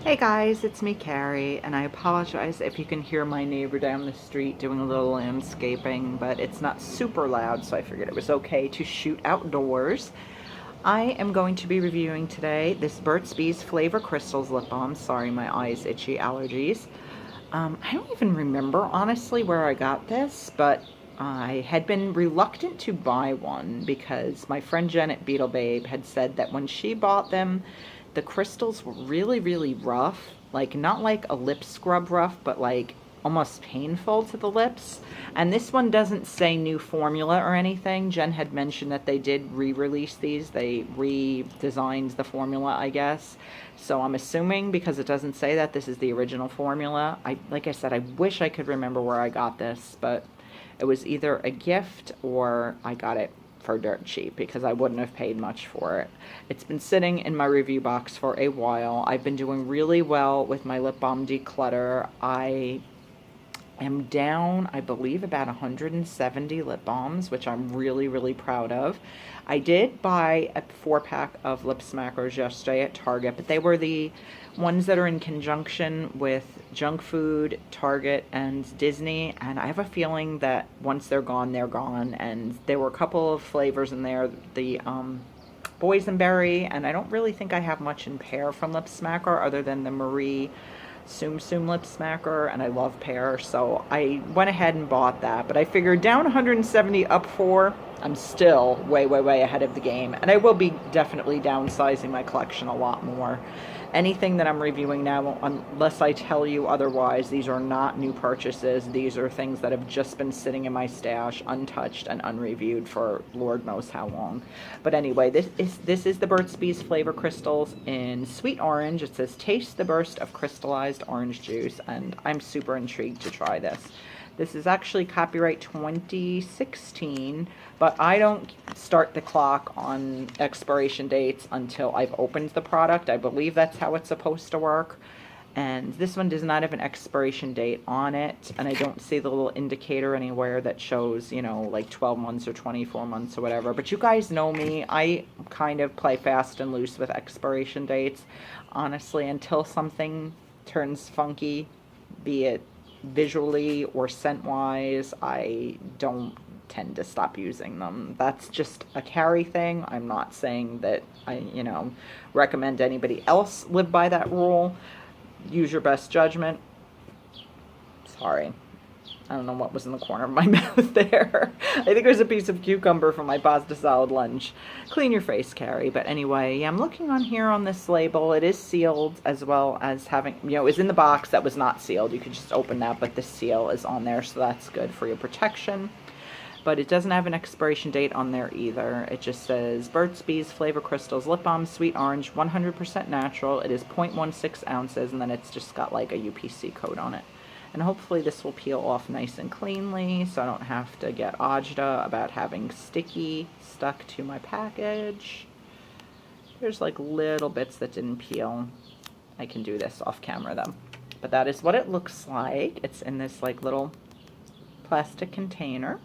Hey guys, it's me, Carrie, and I apologize if you can hear my neighbor down the street doing a little landscaping, but it's not super loud, so I figured it was okay to shoot outdoors. I am going to be reviewing today this Burt's Bees Flavor Crystals Lip Balm. Sorry, my eyes itchy, allergies. I don't even remember, honestly, where I got this, but I had been reluctant to buy one because my friend Jen at Beetle Babe had said that when she bought them, the crystals were really, really rough. Like, not like a lip scrub rough, but like almost painful to the lips. And this one doesn't say new formula or anything. Jen had mentioned that they did re-release these. They redesigned the formula, I guess. So I'm assuming, because it doesn't say that, this is the original formula. Like I said, I wish I could remember where I got this, but it was either a gift or I got it for dirt cheap because I wouldn't have paid much for it. It's been sitting in my review box for a while. I've been doing really well with my lip balm declutter. I am down, I believe, about 170 lip balms, which I'm really, really proud of. I did buy a 4-pack of lip smackers yesterday at Target, but they were the ones that are in conjunction with junk food, Target, and Disney, and I have a feeling that once they're gone, they're gone. And there were a couple of flavors in there, the boysenberry, and I don't really think I have much in pear from Lip Smacker other than the Marie Tsum Tsum Lip Smacker, and I love pear, so I went ahead and bought that. But I figured down 170, up 4, I'm still way, way, way ahead of the game, and I will be definitely downsizing my collection a lot more. Anything that I'm reviewing now, unless I tell you otherwise, these are not new purchases. These are things that have just been sitting in my stash, untouched and unreviewed for Lord knows how long. But anyway, this is the Burt's Bees Flavor Crystals in Sweet Orange. It says, taste the burst of crystallized orange juice, and I'm super intrigued to try this. This is actually copyright 2016, but I don't start the clock on expiration dates until I've opened the product. I believe that's how it's supposed to work. And this one does not have an expiration date on it, and I don't see the little indicator anywhere that shows, you know, like 12 months or 24 months or whatever. But you guys know me, I kind of play fast and loose with expiration dates. Honestly, until something turns funky, be it visually or scent-wise, I don't tend to stop using them. That's just a Carrie thing. I'm not saying that I, recommend anybody else live by that rule. Use your best judgment. Sorry. I don't know what was in the corner of my mouth there. I think it was a piece of cucumber from my pasta salad lunch. Clean your face, Carrie. But anyway, I'm looking on here on this label. It is sealed, as well as having, it was in the box that was not sealed. You could just open that, but the seal is on there, so that's good for your protection. But it doesn't have an expiration date on there either. It just says Burt's Bees Flavor Crystals Lip Balm Sweet Orange, 100% natural. It is 0.16 ounces, and then it's just got like a UPC code on it. And hopefully this will peel off nice and cleanly, so I don't have to get agita about having sticky stuck to my package. There's like little bits that didn't peel. I can do this off camera though. But that is what it looks like. It's in this like little plastic container.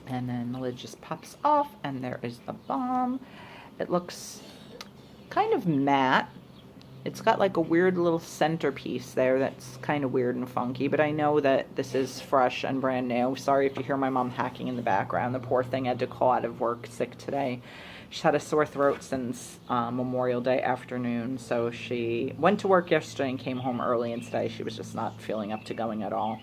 And then the lid just pops off, and there is the balm. It looks kind of matte. It's got like a weird little centerpiece there that's kind of weird and funky, but I know that this is fresh and brand new. Sorry if you hear my mom hacking in the background. The poor thing had to call out of work sick today. She's had a sore throat since Memorial Day afternoon, so she went to work yesterday and came home early, and today she was just not feeling up to going at all.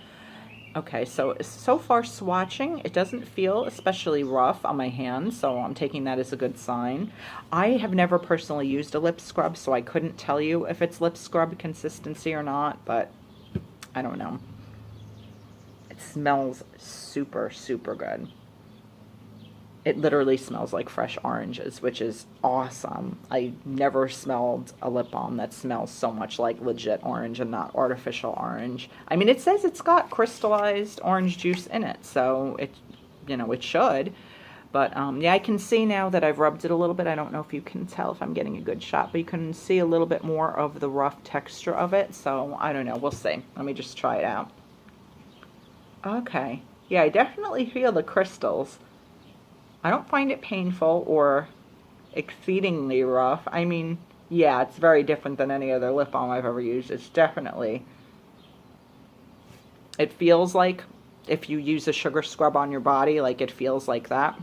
Okay, so far swatching, it doesn't feel especially rough on my hands, so I'm taking that as a good sign. I have never personally used a lip scrub, so I couldn't tell you if it's lip scrub consistency or not, but I don't know. It smells super, super good. It literally smells like fresh oranges, which is awesome. I never smelled a lip balm that smells so much like legit orange and not artificial orange. I mean, it says it's got crystallized orange juice in it, so it, it should. But yeah, I can see now that I've rubbed it a little bit. I don't know if you can tell if I'm getting a good shot, but you can see a little bit more of the rough texture of it. So I don't know. We'll see. Let me just try it out. Okay. Yeah, I definitely feel the crystals. I don't find it painful or exceedingly rough. I mean, Yeah, it's very different than any other lip balm I've ever used. It's definitely, it feels like if you use a sugar scrub on your body, like it feels like that.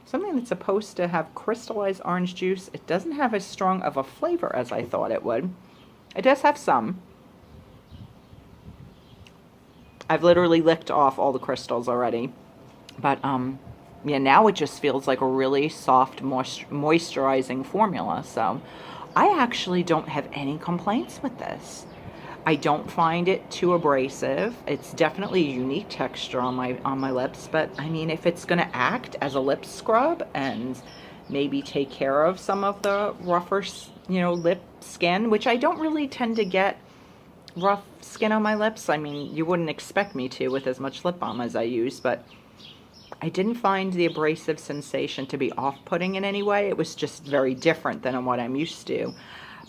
Something that's supposed to have crystallized orange juice, it doesn't have as strong of a flavor as I thought it would. It does have some. I've literally licked off all the crystals already. But yeah, now it just feels like a really soft, moisturizing formula. So I actually don't have any complaints with this. I don't find it too abrasive. It's definitely a unique texture on my lips, but I mean, if it's going to act as a lip scrub and maybe take care of some of the rougher, lip skin, which I don't really tend to get rough skin on my lips. I mean, you wouldn't expect me to with as much lip balm as I use, but I didn't find the abrasive sensation to be off-putting in any way. It was just very different than what I'm used to.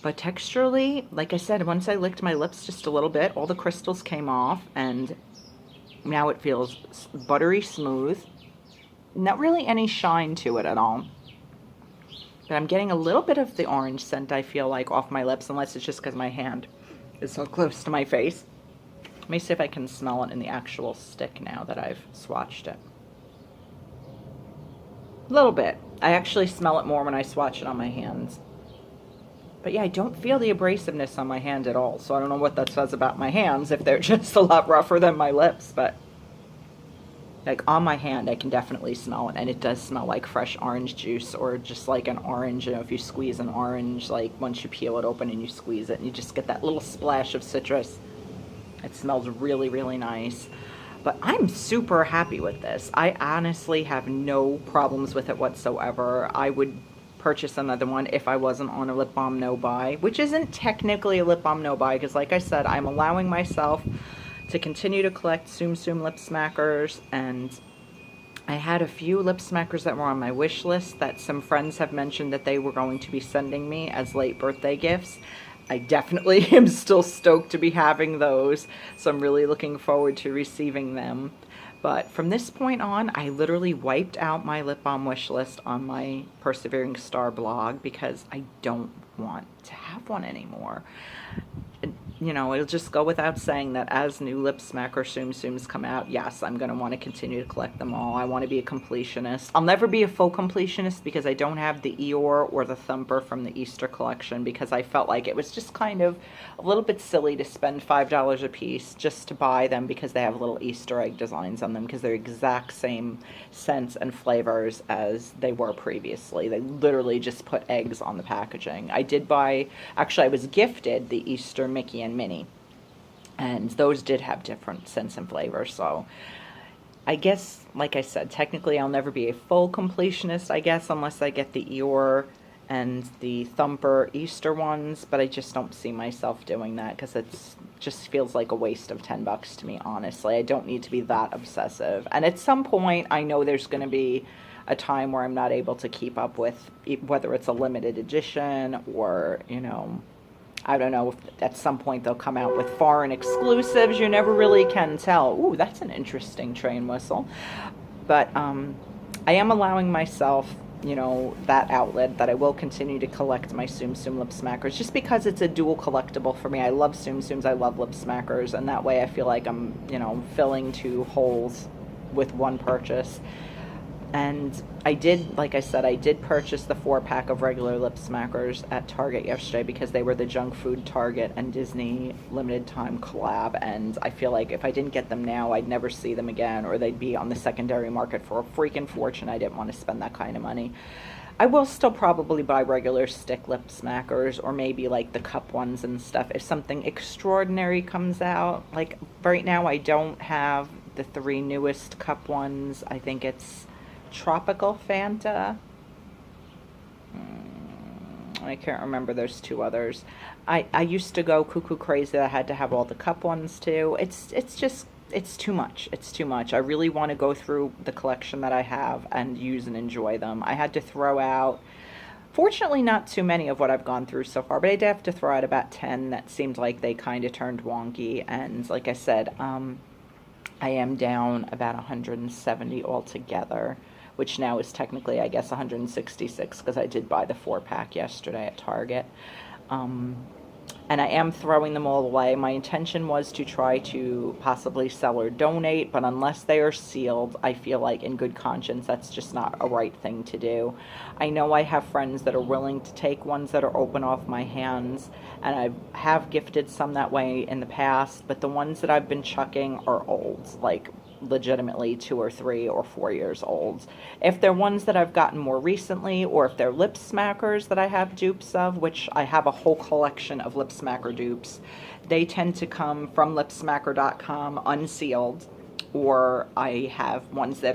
But texturally, like I said, once I licked my lips just a little bit, all the crystals came off, and now it feels buttery smooth. Not really any shine to it at all. But I'm getting a little bit of the orange scent, I feel like, off my lips, unless it's just because my hand is so close to my face. Let me see if I can smell it in the actual stick now that I've swatched it. A little bit. I actually smell it more when I swatch it on my hands. But yeah, I don't feel the abrasiveness on my hand at all. So I don't know what that says about my hands, if they're just a lot rougher than my lips. But like on my hand, I can definitely smell it. And it does smell like fresh orange juice, or just like an orange. If you squeeze an orange, like once you peel it open and you squeeze it, and you just get that little splash of citrus. It smells really, really nice. But I'm super happy with this. I honestly have no problems with it whatsoever. I would purchase another one if I wasn't on a lip balm no buy, which isn't technically a lip balm no buy, because like I said, I'm allowing myself to continue to collect Tsum Tsum lip smackers, and I had a few lip smackers that were on my wish list that some friends have mentioned that they were going to be sending me as late birthday gifts. I definitely am still stoked to be having those, so I'm really looking forward to receiving them. But from this point on, I literally wiped out my lip balm wish list on my PerseveringStar blog because I don't want to have one anymore. It'll just go without saying that as new lip smacker Tsum Tsums come out, yes, I'm going to want to continue to collect them all. I want to be a completionist. I'll never be a full completionist because I don't have the Eeyore or the Thumper from the Easter collection, because I felt like it was just kind of a little bit silly to spend $5 a piece just to buy them because they have little Easter egg designs on them, because they're exact same scents and flavors as they were previously. They literally just put eggs on the packaging. I did buy, actually I was gifted the Easter Mickey and Minnie, and those did have different scents and flavors. So I guess, like I said, technically I'll never be a full completionist, I guess, unless I get the Eeyore and the Thumper Easter ones, but I just don't see myself doing that because it's just feels like a waste of $10 to me, honestly. I don't need to be that obsessive. And at some point, I know there's going to be a time where I'm not able to keep up with, whether it's a limited edition or, I don't know, if at some point they'll come out with foreign exclusives. You never really can tell. Ooh, that's an interesting train whistle. But I am allowing myself, that outlet, that I will continue to collect my Tsum Tsum lip smackers, just because it's a dual collectible for me. I love Tsum Tsums, I love lip smackers, and that way I feel like I'm, filling two holes with one purchase. And I did, like I said, I did purchase the 4-pack of regular lip smackers at Target yesterday because they were the junk food Target and Disney limited time collab, and I feel like if I didn't get them now, I'd never see them again, or they'd be on the secondary market for a freaking fortune. I didn't want to spend that kind of money. I will still probably buy regular stick lip smackers, or maybe like the cup ones and stuff if something extraordinary comes out. Like right now I don't have the 3 newest cup ones. I think it's Tropical Fanta. I can't remember, there's 2 others. I used to go cuckoo crazy. I had to have all the cup ones too. It's too much. It's too much. I really want to go through the collection that I have and use and enjoy them. I had to throw out, fortunately not too many of what I've gone through so far, but I did have to throw out about 10 that seemed like they kind of turned wonky. And like I said, I am down about 170 altogether, which now is technically, I guess, 166 because I did buy the 4-pack yesterday at Target. And I am throwing them all away. My intention was to try to possibly sell or donate, but unless they are sealed, I feel like in good conscience that's just not a right thing to do. I know I have friends that are willing to take ones that are open off my hands, and I have gifted some that way in the past, but the ones that I've been chucking are old, like legitimately 2 or 3 or 4 years old. If they're ones that I've gotten more recently, or if they're lip smackers that I have dupes of, which I have a whole collection of lip smacker dupes, they tend to come from lipsmacker.com unsealed, or I have ones that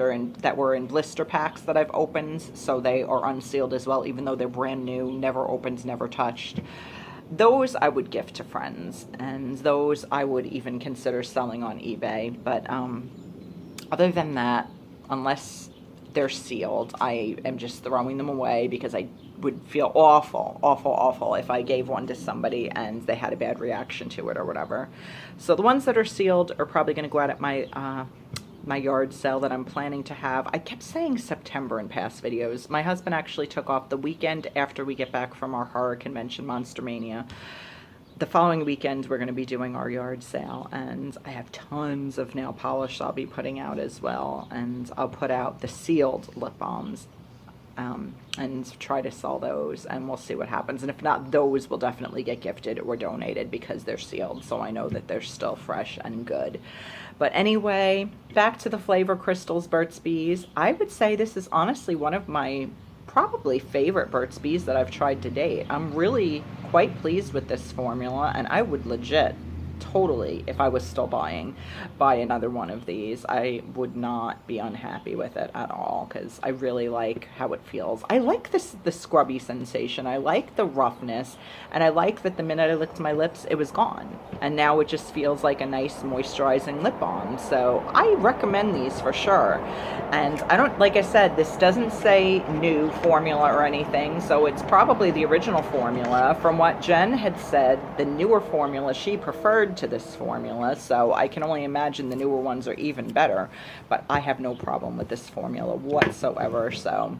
were in blister packs that I've opened, so they are unsealed as well, even though they're brand new, never opened, never touched. Those I would gift to friends, and those I would even consider selling on eBay. But other than that, unless they're sealed, I am just throwing them away because I would feel awful if I gave one to somebody and they had a bad reaction to it or whatever. So the ones that are sealed are probably going to go out at my my yard sale that I'm planning to have. I kept saying September in past videos. My husband actually took off the weekend after we get back from our horror convention, Monster Mania. The following weekend, we're going to be doing our yard sale, and I have tons of nail polish I'll be putting out as well, and I'll put out the sealed lip balms and try to sell those, and we'll see what happens. And if not, those will definitely get gifted or donated because they're sealed, so I know that they're still fresh and good. But anyway, back to the flavor crystals Burt's Bees. I would say this is honestly one of my probably favorite Burt's Bees that I've tried to date. I'm really quite pleased with this formula, and I would legit totally, if I was still buy another one of these. I would not be unhappy with it at all because I really like how it feels. I like the scrubby sensation. I like the roughness, and I like that the minute I licked my lips, it was gone. And now it just feels like a nice moisturizing lip balm. So I recommend these for sure. And I don't, like I said, this doesn't say new formula or anything, so it's probably the original formula. From what Jen had said, the newer formula she preferred to this formula, so I can only imagine the newer ones are even better, but I have no problem with this formula whatsoever, so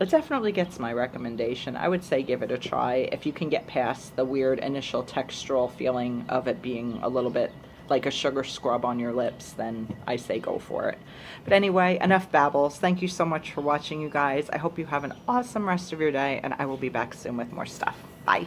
it definitely gets my recommendation. I would say give it a try. If you can get past the weird initial textural feeling of it being a little bit like a sugar scrub on your lips, then I say go for it. But anyway, enough babbles. Thank you so much for watching, you guys. I hope you have an awesome rest of your day, and I will be back soon with more stuff. Bye.